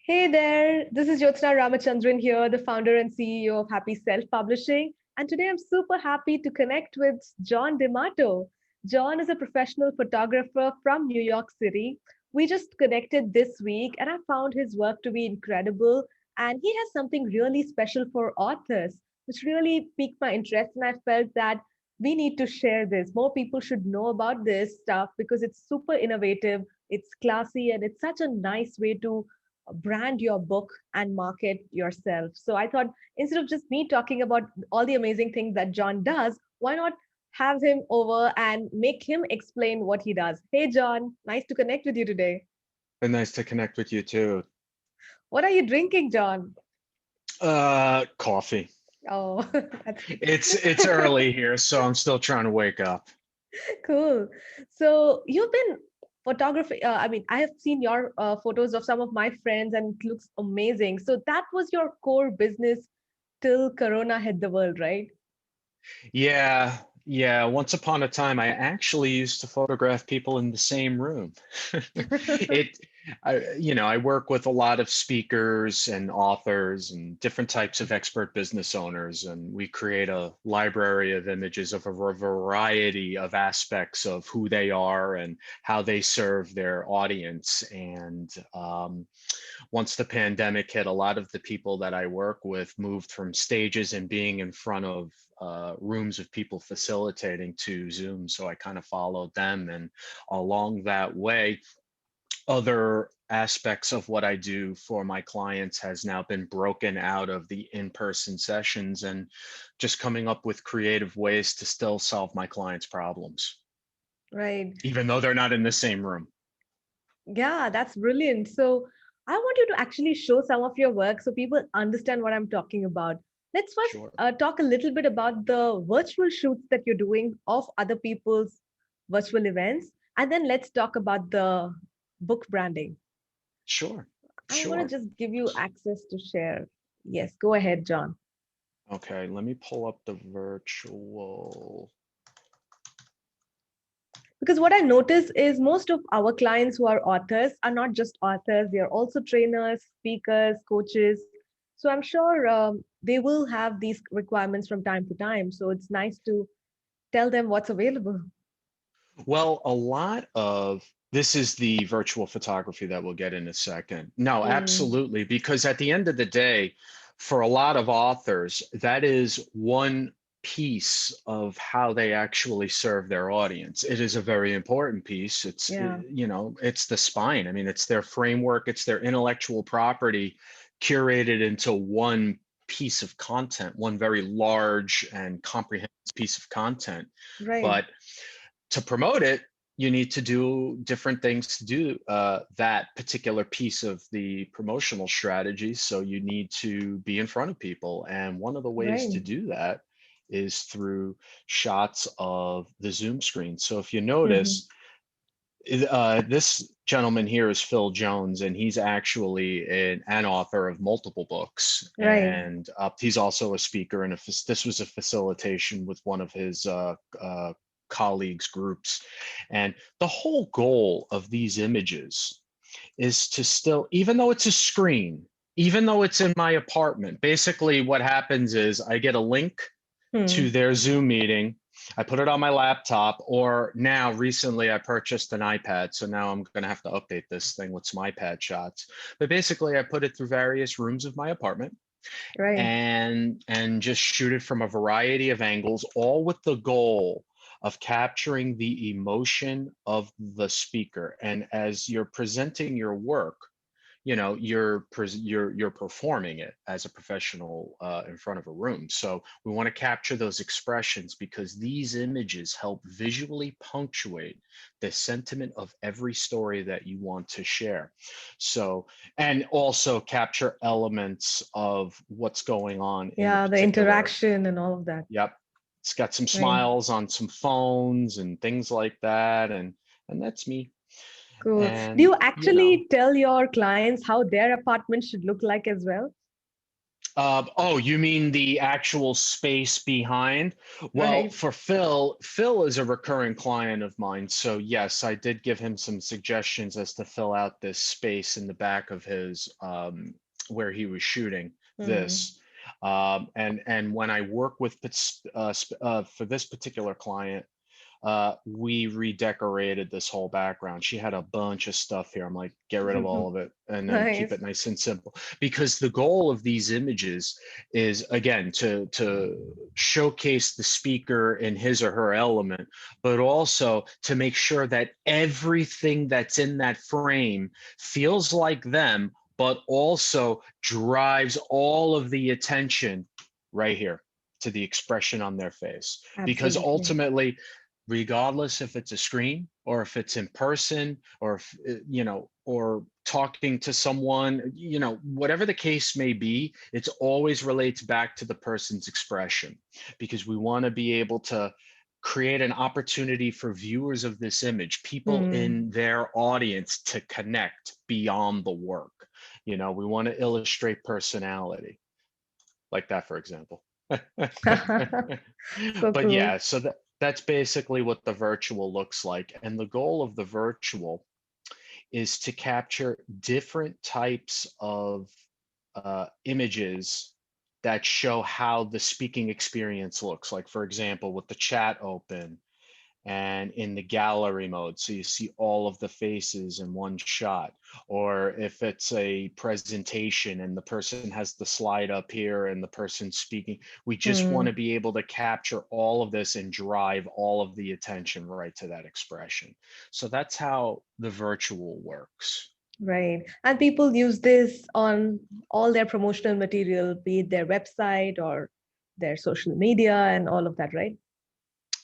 Hey there, this is Jyotsna Ramachandran here, the founder and CEO of Happy Self Publishing. And today I'm super happy to connect with John D'Amato. John is a professional photographer from New York City. We just connected this week and I found his work to be incredible. And he has something really special for authors, which really piqued my interest. And I felt that we need to share this. More people should know about this stuff because it's super innovative, it's classy, and it's such a nice way to brand your book and market yourself. So I thought instead of just me talking about all the amazing things that John does, why not have him over and make him explain what he does? Hey, John, nice to connect with you today. And nice to connect with you too. What are you drinking, John? Coffee. Oh, that's It's early here, so I'm still trying to wake up. cool. So you've been photography. I have seen your photos of some of my friends, and it looks amazing. So that was your core business till Corona hit the world, right? Yeah. Once upon a time, I actually used to photograph people in the same room. It, I work with a lot of speakers and authors and different types of expert business owners, and we create a library of images of a variety of aspects of who they are and how they serve their audience. And once the pandemic hit, a lot of the people that I work with moved from stages and being in front of rooms of people facilitating to Zoom. So I kind of followed them. And along that way, other aspects of what I do for my clients has now been broken out of the in-person sessions and just coming up with creative ways to still solve my clients' problems, Right. even though they're not in the same room. Yeah, that's brilliant. So I want you to actually show some of your work so people understand what I'm talking about. Let's first Sure. talk a little bit about the virtual shoots that you're doing of other people's virtual events. And then let's talk about the book branding. Sure. I'm going to Sure. just give you access to share. Yes, go ahead, John. Okay, let me pull up the virtual. Because what I notice is most of our clients who are authors are not just authors, they are also trainers, speakers, coaches. So I'm sure they will have these requirements from time to time. So it's nice to tell them what's available. Well, a lot of this is the virtual photography that we'll get in a second. No, Mm, absolutely. Because at the end of the day, for a lot of authors, that is one piece of how they actually serve their audience. It is a very important piece. yeah, It's the spine. I mean, it's their framework, it's their intellectual property curated into one piece of content, one very large and comprehensive piece of content. right, But to promote it, you need to do different things to do that particular piece of the promotional strategy. So you need to be in front of people. And one of the ways right. to do that is through shots of the Zoom screen. So if you notice, Hmm. this gentleman here is Phil Jones, and he's actually an author of multiple books. Right, And he's also a speaker. And this was a facilitation with one of his colleagues' groups. And the whole goal of these images is to still, even though it's a screen, even though it's in my apartment, basically what happens is I get a link to hmm, their Zoom meeting. I put it on my laptop, or now recently I purchased an iPad. So now I'm going to have to update this thing with some iPad shots. But basically, I put it through various rooms of my apartment right, and just shoot it from a variety of angles, all with the goal of capturing the emotion of the speaker. And as you're presenting your work, you're performing it as a professional in front of a room. So we want to capture those expressions because these images help visually punctuate the sentiment of every story that you want to share. So, and also capture elements of what's going on in the yeah, the particular. interaction and all of that. Yep, it's got some Right, smiles on some phones and things like that, and that's me. cool. Do And you actually tell your clients how their apartment should look like as well? Oh, you mean the actual space behind? Well, Right. for Phil is a recurring client of mine. So yes, I did give him some suggestions as to fill out this space in the back of his where he was shooting Hmm. this. And when I work with for this particular client, we redecorated this whole background. She had a bunch of stuff here. I'm like, get rid of all of it and then keep Nice. it nice and simple. Because the goal of these images is, again, to showcase the speaker in his or her element, but also to make sure that everything that's in that frame feels like them, but also drives all of the attention right here to the expression on their face. Because Absolutely. ultimately, regardless if it's a screen or if it's in person or if, or talking to someone, whatever the case may be, it's always relates back to the person's expression, because we want to be able to create an opportunity for viewers of this image, people Hmm. in their audience, to connect beyond the work. We want to illustrate personality like that, for example. So But cool. yeah, so that's basically what the virtual looks like. And the goal of the virtual is to capture different types of images that show how the speaking experience looks. Like, for example, with the chat open and in the gallery mode, so you see all of the faces in one shot. Or if it's a presentation and the person has the slide up here and the person speaking, we just want to Hmm. be able to capture all of this and drive all of the attention right to that expression. So that's how the virtual works. Right. And people use this on all their promotional material, be it their website or their social media and all of that, right?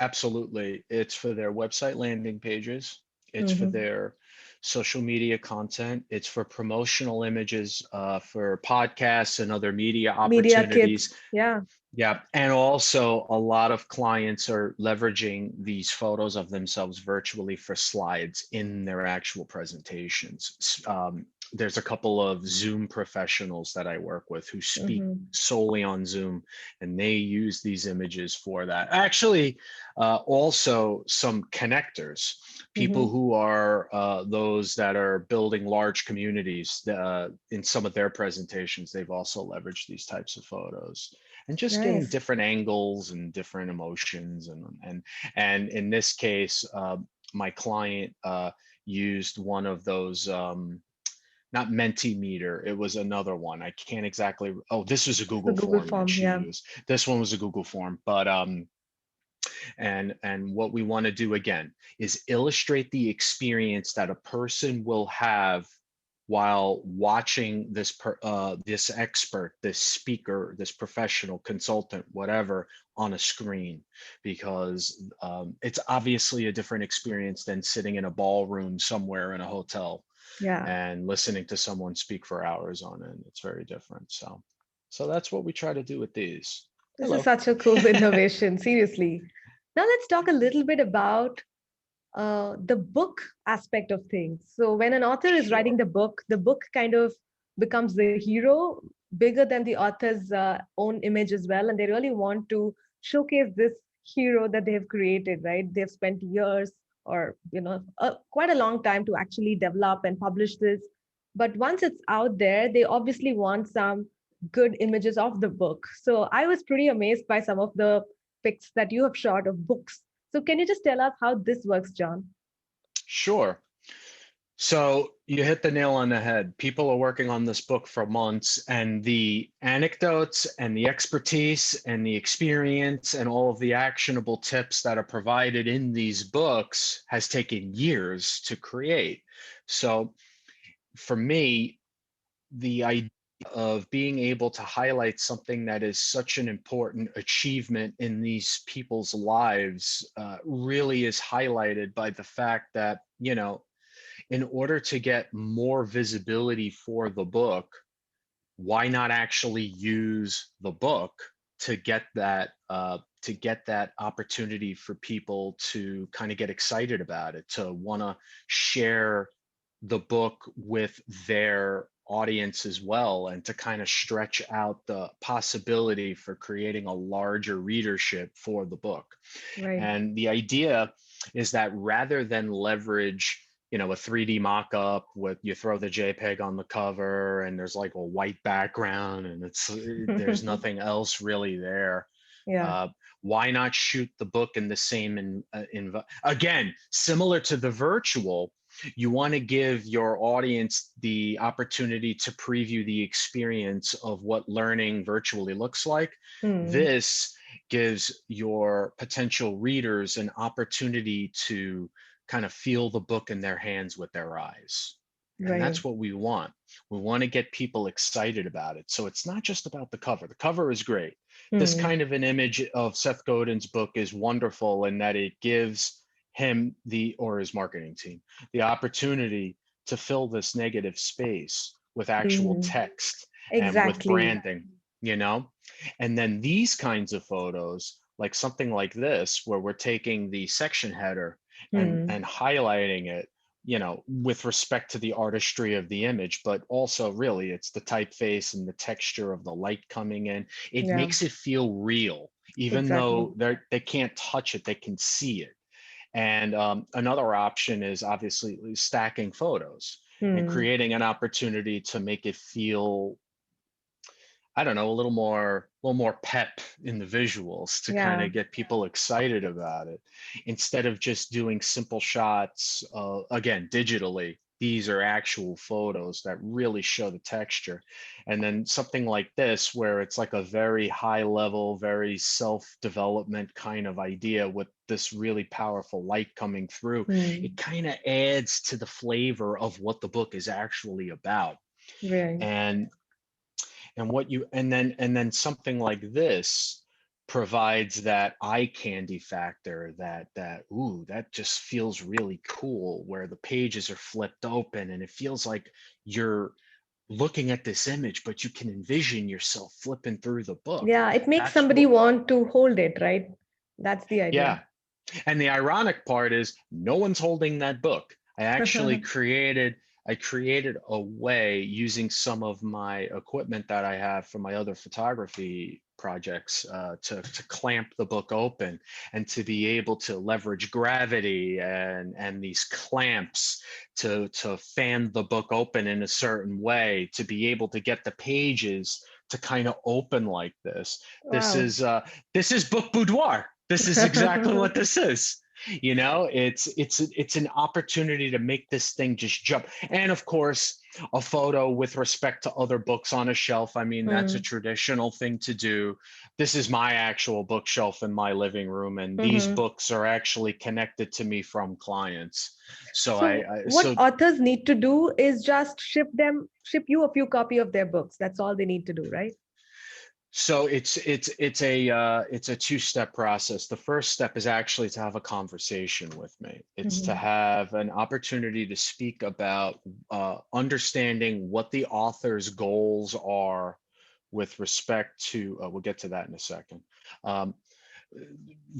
Absolutely. It's for their website landing pages. It's for Hmm. their social media content. It's for promotional images, for podcasts and other media Media kits. opportunities. Yeah. Yeah. And also, a lot of clients are leveraging these photos of themselves virtually for slides in their actual presentations. There's a couple of Zoom professionals that I work with who speak Hmm. solely on Zoom, and they use these images for that. Actually, also some connectors, people Hmm. who are those that are building large communities, in some of their presentations, they've also leveraged these types of photos and just getting Nice. different angles and different emotions. And in this case, my client used one of those, not Mentimeter, it was another one. I can't exactly, oh, this was a The Google Google form that form. she Yeah. used. This one was a Google form, but and what we want to do again is illustrate the experience that a person will have while watching this expert, this speaker, this professional consultant, whatever, on a screen. Because it's obviously a different experience than sitting in a ballroom somewhere in a hotel Yeah. and listening to someone speak for hours on end. It's very different. So that's what we try to do with these. This is Hello. such a cool innovation. Seriously. Now let's talk a little bit about the book aspect of things. So when an author is writing Sure. the book kind of becomes the hero, bigger than the author's own image as well, and they really want to showcase this hero that they have created. Right? They've spent years or quite a long time to actually develop and publish this. But once it's out there, they obviously want some good images of the book. So I was pretty amazed by some of the pics that you have shot of books. So can you just tell us how this works, John? Sure. So you hit the nail on the head. People are working on this book for months, and the anecdotes and the expertise and the experience and all of the actionable tips that are provided in these books has taken years to create. So for me, the idea of being able to highlight something that is such an important achievement in these people's lives really is highlighted by the fact that, in order to get more visibility for the book, why not actually use the book to get that opportunity for people to kind of get excited about it, to want to share the book with their audience as well, and to kind of stretch out the possibility for creating a larger readership for the book. Right. And the idea is that rather than leverage, a 3D mock-up with you throw the JPEG on the cover and there's like a white background and there's nothing else really there. Yeah. Uh, why not shoot the book in the same again, similar to the virtual, you want to give your audience the opportunity to preview the experience of what learning virtually looks like. Hmm. This gives your potential readers an opportunity to kind of feel the book in their hands with their eyes. And Right. that's what we want. We want to get people excited about it. So it's not just about the cover. The cover is great. This Hmm. kind of an image of Seth Godin's book is wonderful in that it gives him or his marketing team the opportunity to fill this negative space with actual Hmm. text and with Exactly. branding, you know? And then these kinds of photos, like something like this, where we're taking the section header Hmm. and highlighting it, with respect to the artistry of the image, but also really it's the typeface and the texture of the light coming in. It Yeah. makes it feel real, even Exactly. though they can't touch it, they can see it. And another option is obviously stacking photos and Hmm. creating an opportunity to make it feel, I don't know, a little more pep in the visuals to kind Yeah. of get people excited about it. Instead of just doing simple shots, again, digitally, these are actual photos that really show the texture. And then something like this, where it's like a very high level, very self-development kind of idea with this really powerful light coming through, it Hmm. kind of adds to the flavor of what the book is actually about. Right. And and then something like this provides that eye candy factor, that ooh, that just feels really cool, where the pages are flipped open and it feels like you're looking at this image, but you can envision yourself flipping through the book. Yeah. It makes That's somebody what want to hold it, right? That's the idea. Yeah. And the ironic part is no one's holding that book. I created a way using some of my equipment that I have from my other photography projects, to clamp the book open and to be able to leverage gravity and these clamps to fan the book open in a certain way to be able to get the pages to kind of open like this. This Wow. is uh, this is book boudoir. This is exactly what this is. It's an opportunity to make this thing just jump. And of course, a photo with respect to other books on a shelf. I mean, that's a Hmm. traditional thing to do. This is my actual bookshelf in my living room, and these Hmm. books are actually connected to me from clients. So I, So I what so authors need to do is just ship you a few copy of their books. That's all they need to do, right? So it's a two-step process. The first step is actually to have a conversation with me. It's to Hmm. have an opportunity to speak about understanding what the author's goals are with respect to. We'll get to that in a second. Um,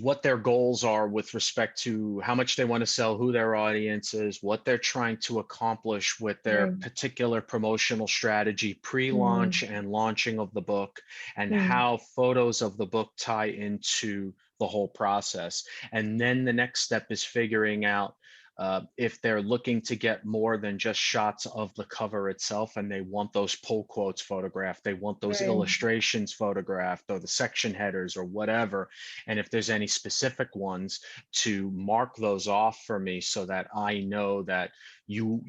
what their goals are with respect to how much they want to sell, who their audience is, what they're trying to accomplish with their Right. particular promotional strategy, pre-launch Hmm. and launching of the book, and Hmm. how photos of the book tie into the whole process. And then the next step is figuring out if they're looking to get more than just shots of the cover itself and they want those pull quotes photographed, they want those Right. illustrations photographed or the section headers or whatever, and if there's any specific ones, to mark those off for me so that I know that you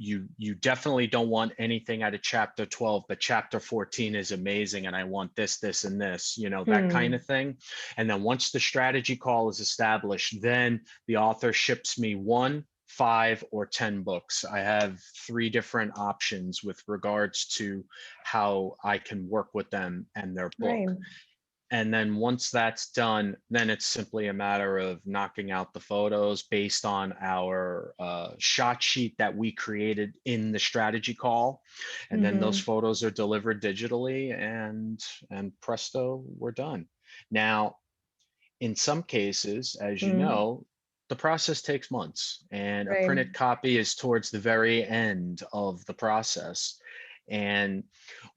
definitely don't want anything out of chapter 12, but chapter 14 is amazing and I want this and this, that kind Hmm. of thing. And then once the strategy call is established, then the author ships me 1, 5, or 10 books. I have 3 different options with regards to how I can work with them and their book. Right. And then once that's done, then it's simply a matter of knocking out the photos based on our shot sheet that we created in the strategy call. And then those Hmm. photos are delivered digitally, and presto, we're done. Now, in some cases, as you Hmm. know, the process takes months, and a Right. printed copy is towards the very end of the process. And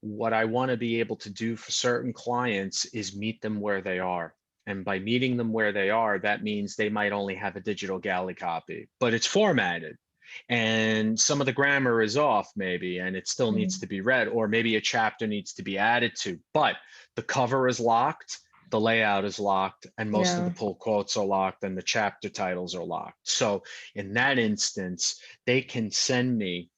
what I want to be able to do for certain clients is meet them where they are. And by meeting them where they are, that means they might only have a digital galley copy, but it's formatted. And some of the grammar is off, maybe, and it still needs Mm. to be read, or maybe a chapter needs to be added to, but the cover is locked, the layout is locked, and most of the Yeah. pull quotes are locked, and the chapter titles are locked. So in that instance, they can send me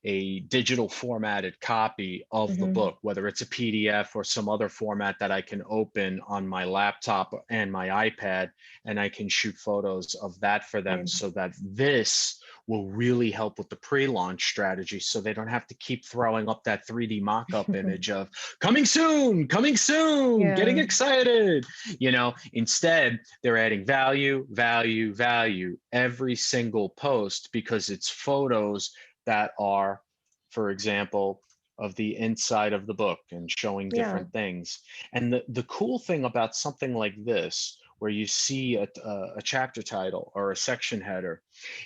a digital formatted copy of the Hmm. book, whether it's a PDF or some other format that I can open on my laptop and my iPad, and I can shoot photos of that for them, Right. so that this will really help with the pre-launch strategy, so they don't have to keep throwing up that 3D mock-up image of coming soon, getting Yeah. excited. Instead, they're adding value, value, value every single post, because it's photos that are, for example, of the inside of the book and showing Yeah. different things. And the cool thing about something like this, where you see a chapter title or a section header,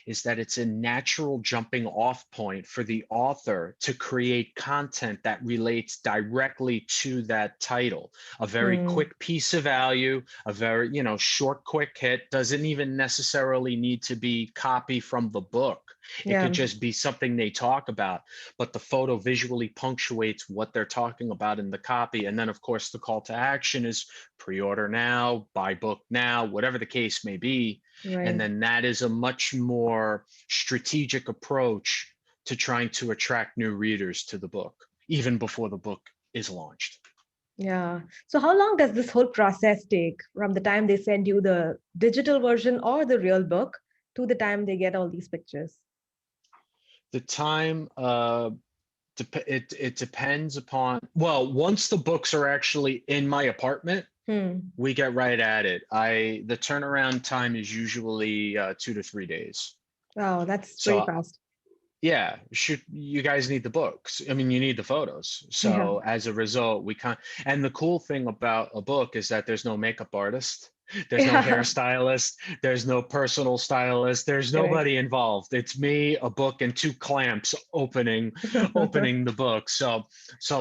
is that it's a natural jumping off point for the author to create content that relates directly to that title. A very Mm. quick piece of value, a very, short, quick hit, doesn't even necessarily need to be copy from the book. It could Yeah. just be something they talk about, but the photo visually punctuates what they're talking about in the copy. And then, of course, the call to action is pre-order now, buy book now, whatever the case may be. And Right. then that is a much more strategic approach to trying to attract new readers to the book, even before the book is launched. Yeah. So how long does this whole process take from the time they send you the digital version or the real book to the time they get all these pictures? The time, it depends upon, well, once the books are actually in my apartment, Hmm. we get right at it. The turnaround time is usually 2 to 3 days. Wow, that's pretty So fast. yeah, you guys need the books. I mean, you need the photos. Yeah. So as a result, we can't. And the cool thing about a book is that there's no makeup artist, there's no Yeah. hairstylist, there's no personal stylist, there's Correct. nobody involved. It's me, a book, and two clamps opening the book. So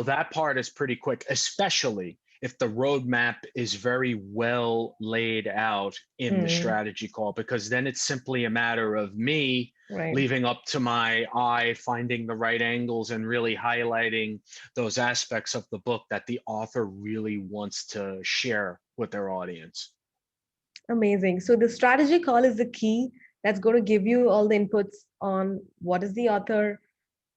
that part is pretty quick, especially if the roadmap is very well laid out in the Hmm. strategy call, because then it's simply a matter of me Right. leaving up to my eye, finding the right angles, and really highlighting those aspects of the book that the author really wants to share with their audience. Amazing. So the strategy call is the key that's going to give you all the inputs on what does the author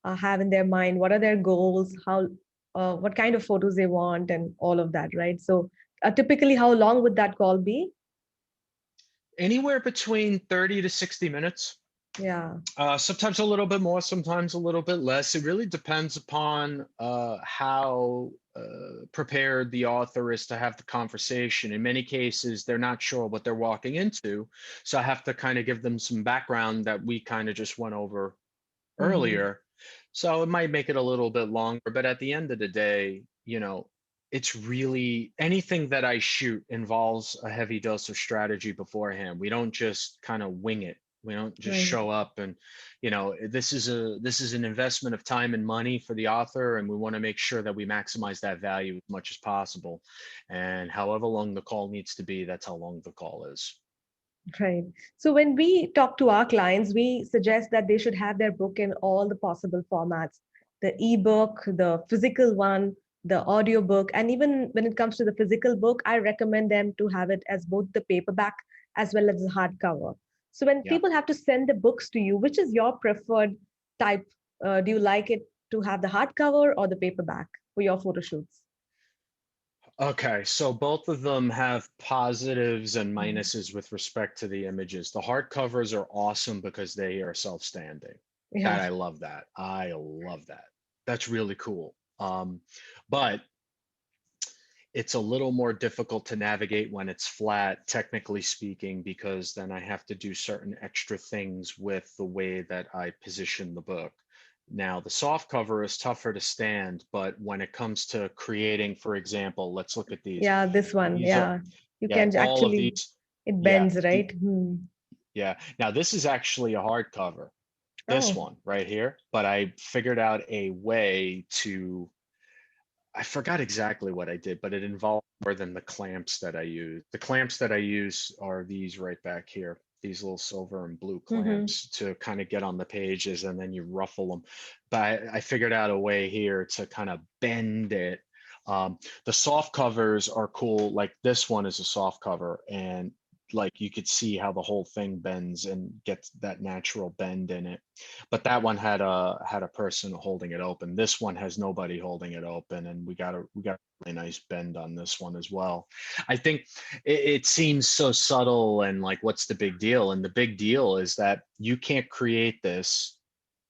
have in their mind, what are their goals, how, what kind of photos they want, and all of that, right? So typically, how long would that call be? Anywhere between 30 to 60 minutes. Yeah. Sometimes a little bit more, sometimes a little bit less. It really depends upon how prepared the author is to have the conversation. In many cases, they're not sure what they're walking into. So I have to kind of give them some background that we kind of just went over Hmm. earlier. So it might make it a little bit longer, but at the end of the day, it's really anything that I shoot involves a heavy dose of strategy beforehand. We don't just kind of wing it. We don't just Right. show up and, this is an investment of time and money for the author, and we want to make sure that we maximize that value as much as possible. And however long the call needs to be, that's how long the call is. Right. So when we talk to our clients, we suggest that they should have their book in all the possible formats, the ebook, the physical one, the audio book, and even when it comes to the physical book, I recommend them to have it as both the paperback as well as the hardcover. So when Yeah. people have to send the books to you, which is your preferred type? Do you like it to have the hardcover or the paperback for your photo shoots? Okay, so both of them have positives and Mhm. minuses with respect to the images. The hardcovers are awesome because they are self-standing. That Yeah. I love that. I love that. That's really cool. But it's a little more difficult to navigate when it's flat, technically speaking, because then I have to do certain extra things with the way that I position the book. Now, the soft cover is tougher to stand, but when it comes to creating, for example, let's look at these. Yeah, this one. These are, Yeah. You yeah, can all of actually, these. it Yeah, bends, right? Hmm. yeah. Now, this is actually a hardcover. this Oh. one right here, but I figured out a way to, I forgot exactly what I did, but it involved more than the clamps that I use. The clamps that I use are these right back here, these little silver and blue Mm-hmm. clamps to kind of get on the pages, and then you ruffle them. But I figured out a way here to kind of bend it. The soft covers are cool. Like this one is a soft cover, and like you could see how the whole thing bends and gets that natural bend in it. But that one had a person holding it open. This one has nobody holding it open, and we got a really nice bend on this one as well. I think it seems so subtle and like, what's the big deal? And the big deal is that you can't create this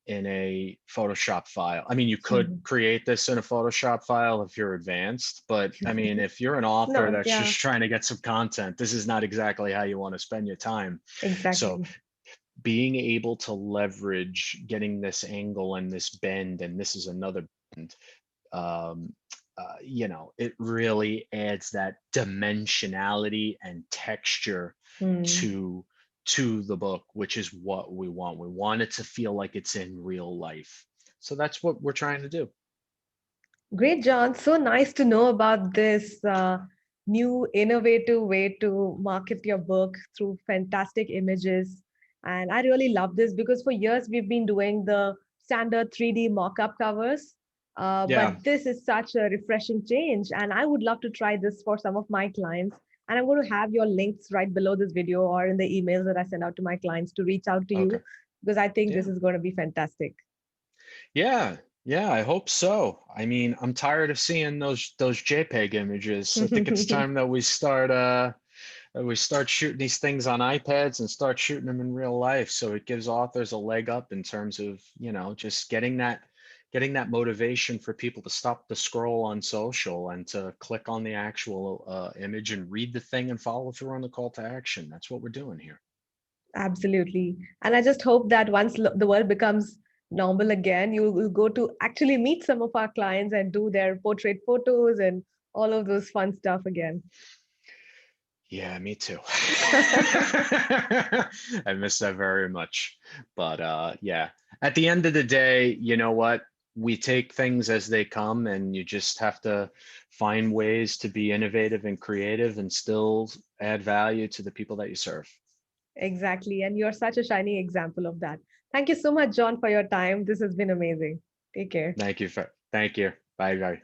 in a Photoshop file. I mean, you could Mm-hmm. create this in a Photoshop file if you're advanced, but I mean, if you're an author No, that's yeah, just trying to get some content, this is not exactly how you want to spend your time. So exactly. being able to leverage getting this angle and this bend, and this is another bend, um, it really adds that dimensionality and texture Hmm. to to the book, which is what we want. We want it to feel like it's in real life. So that's what we're trying to do. Great, John. So nice to know about this new innovative way to market your book through fantastic images. And I really love this because for years we've been doing the standard 3D mock-up covers. Yeah. But this is such a refreshing change. And I would love to try this for some of my clients. And I'm going to have your links right below this video or in the emails that I send out to my clients to reach out to Okay. you because I think this Yeah. is going to be fantastic. Yeah. Yeah, I hope so. I mean, I'm tired of seeing those JPEG images. I think it's time that we start shooting these things on iPads and start shooting them in real life. So it gives authors a leg up in terms of, just getting that motivation for people to stop the scroll on social and to click on the actual image and read the thing and follow through on the call to action. That's what we're doing here. Absolutely. And I just hope that once the world becomes normal again, you will go to actually meet some of our clients and do their portrait photos and all of those fun stuff again. Yeah, me too. I miss that very much. But yeah, at the end of the day, you know what? We take things as they come, and you just have to find ways to be innovative and creative and still add value to the people that you serve. Exactly. And you're such a shining example of that. Thank you so much, John, for your time. This has been amazing. Take care. Thank you. Bye bye.